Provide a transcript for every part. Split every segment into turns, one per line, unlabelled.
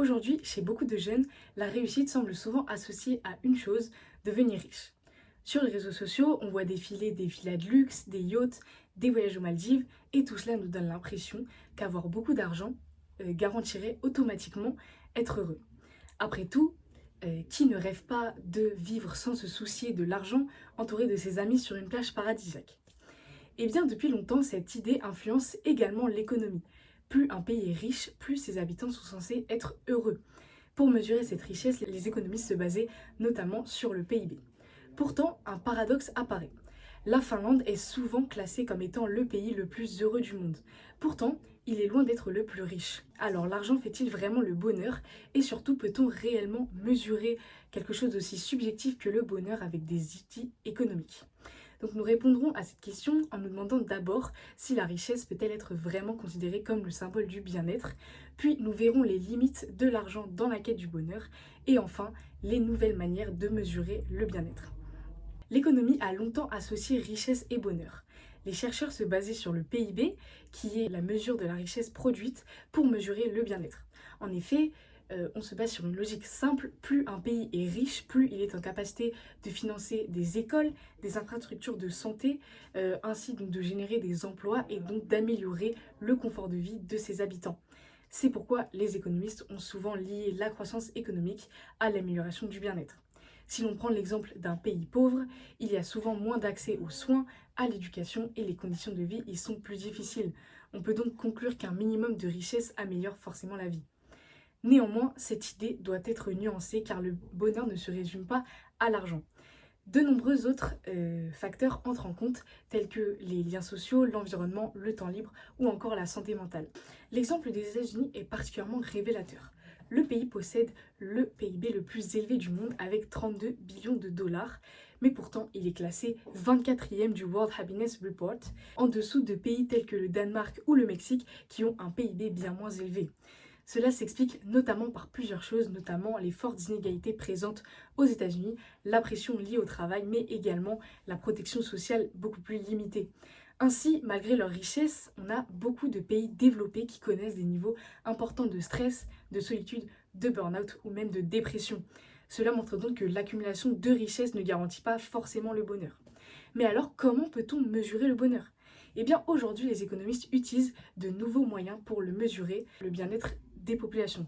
Aujourd'hui, chez beaucoup de jeunes, la réussite semble souvent associée à une chose, devenir riche. Sur les réseaux sociaux, on voit défiler des villas de luxe, des yachts, des voyages aux Maldives, et tout cela nous donne l'impression qu'avoir beaucoup d'argent garantirait automatiquement être heureux. Après tout, qui ne rêve pas de vivre sans se soucier de l'argent entouré de ses amis sur une plage paradisiaque? Eh bien, depuis longtemps, cette idée influence également l'économie. Plus un pays est riche, plus ses habitants sont censés être heureux. Pour mesurer cette richesse, les économistes se basaient notamment sur le PIB. Pourtant, un paradoxe apparaît. La Finlande est souvent classée comme étant le pays le plus heureux du monde. Pourtant, il est loin d'être le plus riche. Alors l'argent fait-il vraiment le bonheur? Et surtout, peut-on réellement mesurer quelque chose d'aussi subjectif que le bonheur avec des outils économiques? Donc nous répondrons à cette question en nous demandant d'abord si la richesse peut-elle être vraiment considérée comme le symbole du bien-être, puis nous verrons les limites de l'argent dans la quête du bonheur, et enfin les nouvelles manières de mesurer le bien-être. L'économie a longtemps associé richesse et bonheur. Les chercheurs se basaient sur le PIB, qui est la mesure de la richesse produite, pour mesurer le bien-être. En effet, on se base sur une logique simple, plus un pays est riche, plus il est en capacité de financer des écoles, des infrastructures de santé, ainsi donc de générer des emplois et donc d'améliorer le confort de vie de ses habitants. C'est pourquoi les économistes ont souvent lié la croissance économique à l'amélioration du bien-être. Si l'on prend l'exemple d'un pays pauvre, il y a souvent moins d'accès aux soins, à l'éducation et les conditions de vie y sont plus difficiles. On peut donc conclure qu'un minimum de richesse améliore forcément la vie. Néanmoins, cette idée doit être nuancée car le bonheur ne se résume pas à l'argent. De nombreux autres facteurs entrent en compte, tels que les liens sociaux, l'environnement, le temps libre ou encore la santé mentale. L'exemple des États-Unis est particulièrement révélateur. Le pays possède le PIB le plus élevé du monde avec 32 billions de dollars, mais pourtant il est classé 24e du World Happiness Report, en dessous de pays tels que le Danemark ou le Mexique qui ont un PIB bien moins élevé. Cela s'explique notamment par plusieurs choses, notamment les fortes inégalités présentes aux États-Unis, la pression liée au travail, mais également la protection sociale beaucoup plus limitée. Ainsi, malgré leur richesse, on a beaucoup de pays développés qui connaissent des niveaux importants de stress, de solitude, de burn-out ou même de dépression. Cela montre donc que l'accumulation de richesses ne garantit pas forcément le bonheur. Mais alors, comment peut-on mesurer le bonheur? Eh bien, aujourd'hui, les économistes utilisent de nouveaux moyens pour le mesurer, le bien-être des populations.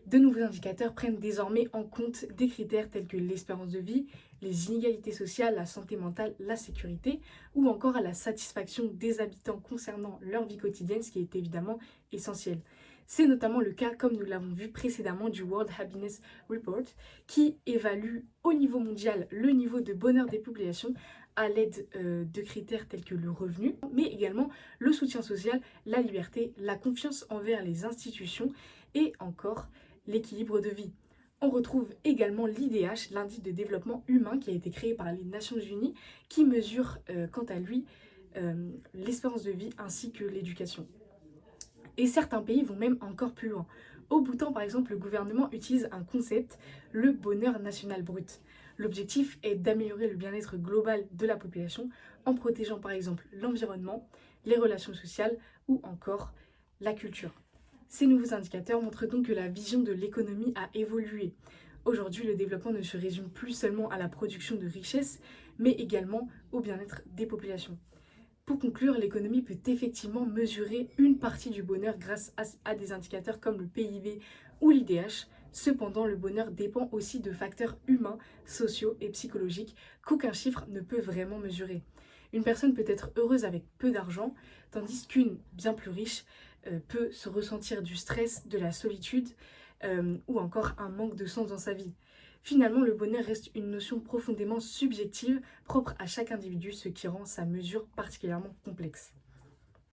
De nouveaux indicateurs prennent désormais en compte des critères tels que l'espérance de vie, les inégalités sociales, la santé mentale, la sécurité ou encore à la satisfaction des habitants concernant leur vie quotidienne, ce qui est évidemment essentiel. C'est notamment le cas, comme nous l'avons vu précédemment, du World Happiness Report qui évalue au niveau mondial le niveau de bonheur des populations à l'aide de critères tels que le revenu, mais également le soutien social, la liberté, la confiance envers les institutions et encore l'équilibre de vie. On retrouve également l'IDH, l'indice de développement humain qui a été créé par les Nations Unies, qui mesure quant à lui l'espérance de vie ainsi que l'éducation. Et certains pays vont même encore plus loin. Au Bhoutan, par exemple, le gouvernement utilise un concept, le bonheur national brut. L'objectif est d'améliorer le bien-être global de la population en protégeant par exemple l'environnement, les relations sociales ou encore la culture. Ces nouveaux indicateurs montrent donc que la vision de l'économie a évolué. Aujourd'hui, le développement ne se résume plus seulement à la production de richesses, mais également au bien-être des populations. Pour conclure, l'économie peut effectivement mesurer une partie du bonheur grâce à des indicateurs comme le PIB ou l'IDH. Cependant, le bonheur dépend aussi de facteurs humains, sociaux et psychologiques qu'aucun chiffre ne peut vraiment mesurer. Une personne peut être heureuse avec peu d'argent, tandis qu'une bien plus riche peut se ressentir du stress, de la solitude ou encore un manque de sens dans sa vie. Finalement, le bonheur reste une notion profondément subjective, propre à chaque individu, ce qui rend sa mesure particulièrement complexe.